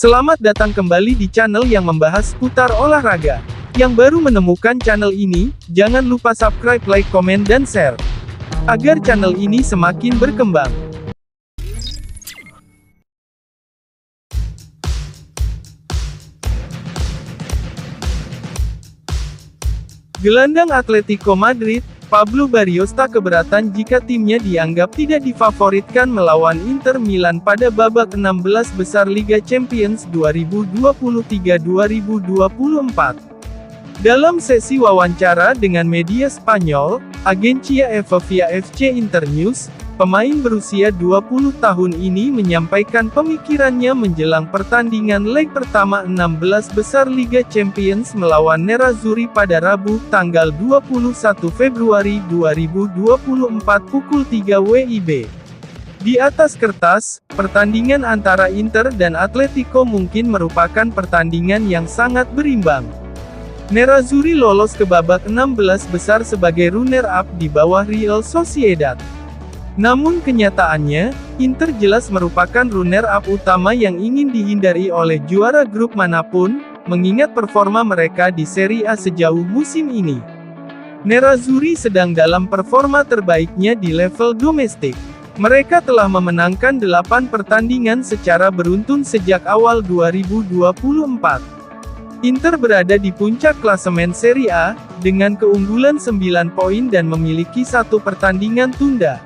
Selamat datang kembali di channel yang membahas seputar olahraga. Yang baru menemukan channel ini, jangan lupa subscribe, like, komen, dan share. Agar channel ini semakin berkembang. Gelandang Atletico Madrid, Pablo Barrios tak keberatan jika timnya dianggap tidak difavoritkan melawan Inter Milan pada babak 16 besar Liga Champions 2023-2024. Dalam sesi wawancara dengan media Spanyol, Agencia EFE via FC Internews, pemain berusia 20 tahun ini menyampaikan pemikirannya menjelang pertandingan leg pertama 16 besar Liga Champions melawan Nerazzurri pada Rabu, tanggal 21 Februari 2024 pukul 3 WIB. Di atas kertas, pertandingan antara Inter dan Atletico mungkin merupakan pertandingan yang sangat berimbang. Nerazzurri lolos ke babak 16 besar sebagai runner-up di bawah Real Sociedad. Namun kenyataannya, Inter jelas merupakan runner-up utama yang ingin dihindari oleh juara grup manapun, mengingat performa mereka di Serie A sejauh musim ini. Nerazzurri sedang dalam performa terbaiknya di level domestik. Mereka telah memenangkan 8 pertandingan secara beruntun sejak awal 2024. Inter berada di puncak klasemen Serie A, dengan keunggulan 9 poin dan memiliki 1 pertandingan tunda.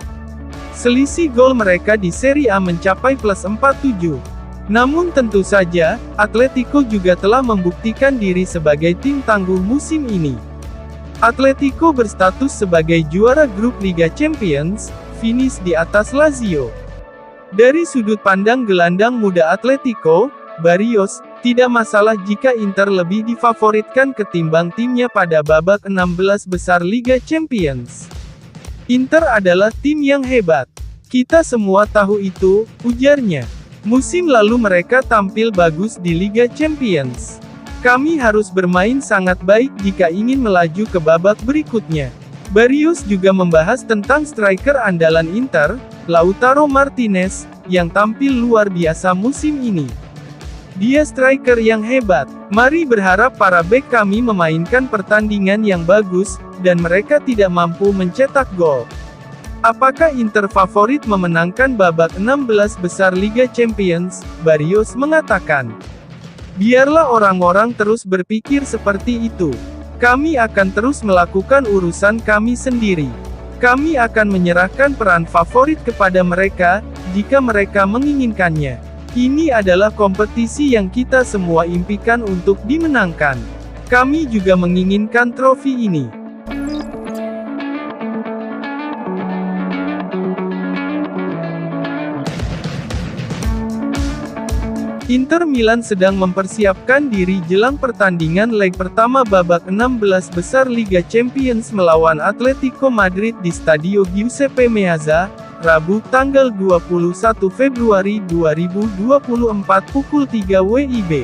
Selisih gol mereka di Serie A mencapai +47. Namun tentu saja, Atletico juga telah membuktikan diri sebagai tim tangguh musim ini. Atletico berstatus sebagai juara grup Liga Champions, finish di atas Lazio. Dari sudut pandang gelandang muda Atletico, Barrios, tidak masalah jika Inter lebih difavoritkan ketimbang timnya pada babak 16 besar Liga Champions. Inter adalah tim yang hebat. Kita semua tahu itu, ujarnya. Musim lalu mereka tampil bagus di Liga Champions. Kami harus bermain sangat baik jika ingin melaju ke babak berikutnya. Barrios juga membahas tentang striker andalan Inter, Lautaro Martinez, yang tampil luar biasa musim ini. Dia striker yang hebat. Mari berharap para bek kami memainkan pertandingan yang bagus, dan mereka tidak mampu mencetak gol. Apakah Inter favorit memenangkan babak 16 besar Liga Champions? Barrios mengatakan. Biarlah orang-orang terus berpikir seperti itu. Kami akan terus melakukan urusan kami sendiri. Kami akan menyerahkan peran favorit kepada mereka, jika mereka menginginkannya. Ini adalah kompetisi yang kita semua impikan untuk dimenangkan. Kami juga menginginkan trofi ini. Inter Milan sedang mempersiapkan diri jelang pertandingan leg pertama babak 16 besar Liga Champions melawan Atletico Madrid di Stadio Giuseppe Meazza, Rabu, tanggal 21 Februari 2024 pukul 3 WIB.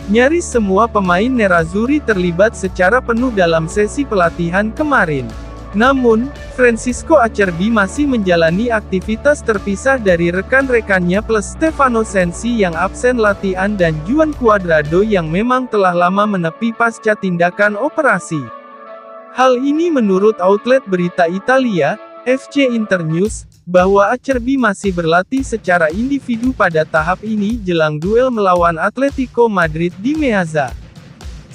Nyaris semua pemain Nerazzurri terlibat secara penuh dalam sesi pelatihan kemarin. Namun, Francisco Acerbi masih menjalani aktivitas terpisah dari rekan-rekannya plus Stefano Sensi yang absen latihan dan Juan Cuadrado yang memang telah lama menepi pasca tindakan operasi. Hal ini menurut outlet berita Italia, FC Internews, bahwa Acerbi masih berlatih secara individu pada tahap ini jelang duel melawan Atletico Madrid di Meazza.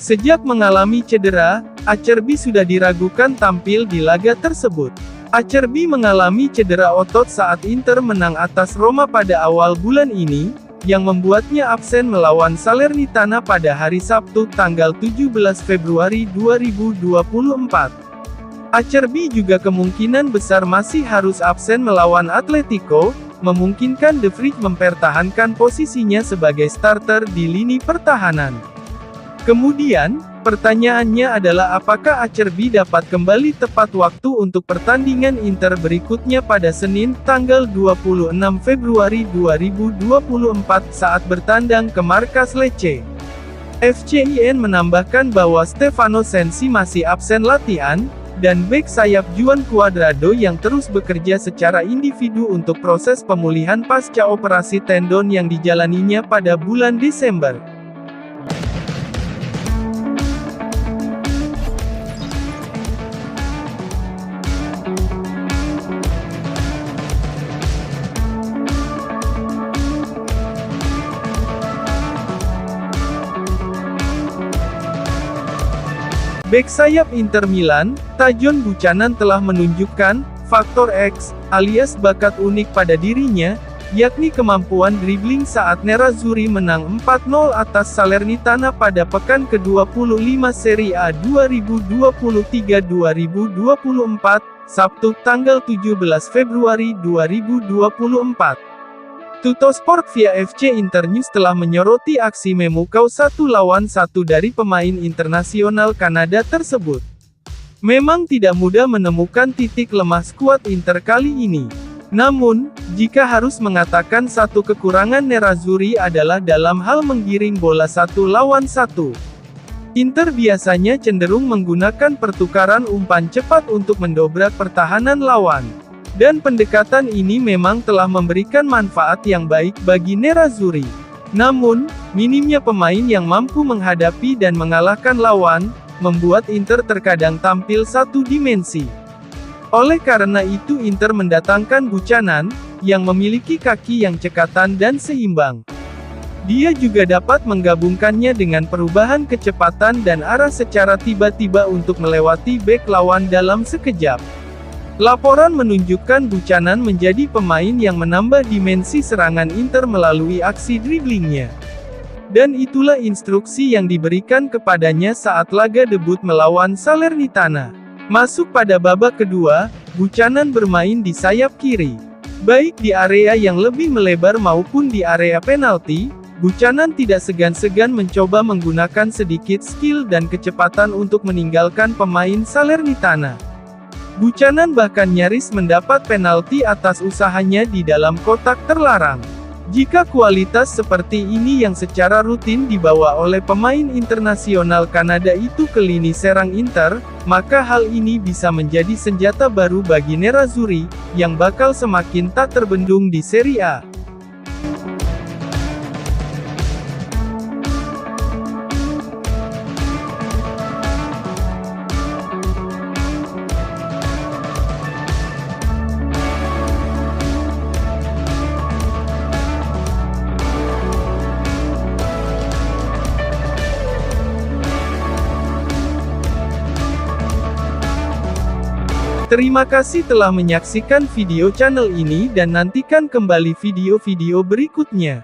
Sejak mengalami cedera, Acerbi sudah diragukan tampil di laga tersebut. Acerbi mengalami cedera otot saat Inter menang atas Roma pada awal bulan ini, yang membuatnya absen melawan Salernitana pada hari Sabtu tanggal 17 Februari 2024. Acerbi juga kemungkinan besar masih harus absen melawan Atletico, memungkinkan De Vrij mempertahankan posisinya sebagai starter di lini pertahanan. Kemudian, pertanyaannya adalah apakah Acerbi dapat kembali tepat waktu untuk pertandingan Inter berikutnya pada Senin, tanggal 26 Februari 2024 saat bertandang ke markas Lecce. FCIN menambahkan bahwa Stefano Sensi masih absen latihan, dan bek sayap Juan Cuadrado yang terus bekerja secara individu untuk proses pemulihan pasca operasi tendon yang dijalaninya pada bulan Desember. Bek sayap Inter Milan, Tajon Buchanan telah menunjukkan faktor X, alias bakat unik pada dirinya, yakni kemampuan dribbling saat Nerazzurri menang 4-0 atas Salernitana pada pekan ke-25 Serie A 2023-2024, Sabtu tanggal 17 Februari 2024. Tuttosport via FC Internews telah menyoroti aksi memukau 1-1 dari pemain internasional Kanada tersebut. Memang tidak mudah menemukan titik lemah skuad Inter kali ini. Namun, jika harus mengatakan satu kekurangan Nerazzurri adalah dalam hal menggiring bola 1-1. Inter biasanya cenderung menggunakan pertukaran umpan cepat untuk mendobrak pertahanan lawan. Dan pendekatan ini memang telah memberikan manfaat yang baik bagi Nerazzurri. Namun, minimnya pemain yang mampu menghadapi dan mengalahkan lawan, membuat Inter terkadang tampil satu dimensi. Oleh karena itu Inter mendatangkan Buchanan, yang memiliki kaki yang cekatan dan seimbang. Dia juga dapat menggabungkannya dengan perubahan kecepatan dan arah secara tiba-tiba untuk melewati bek lawan dalam sekejap. Laporan menunjukkan Buchanan menjadi pemain yang menambah dimensi serangan Inter melalui aksi driblingnya. Dan itulah instruksi yang diberikan kepadanya saat laga debut melawan Salernitana. Masuk pada babak kedua, Buchanan bermain di sayap kiri. Baik di area yang lebih melebar maupun di area penalti, Buchanan tidak segan-segan mencoba menggunakan sedikit skill dan kecepatan untuk meninggalkan pemain Salernitana. Buchanan bahkan nyaris mendapat penalti atas usahanya di dalam kotak terlarang. Jika kualitas seperti ini yang secara rutin dibawa oleh pemain internasional Kanada itu ke lini serang Inter, maka hal ini bisa menjadi senjata baru bagi Nerazzurri, yang bakal semakin tak terbendung di Serie A. Terima kasih telah menyaksikan video channel ini dan nantikan kembali video-video berikutnya.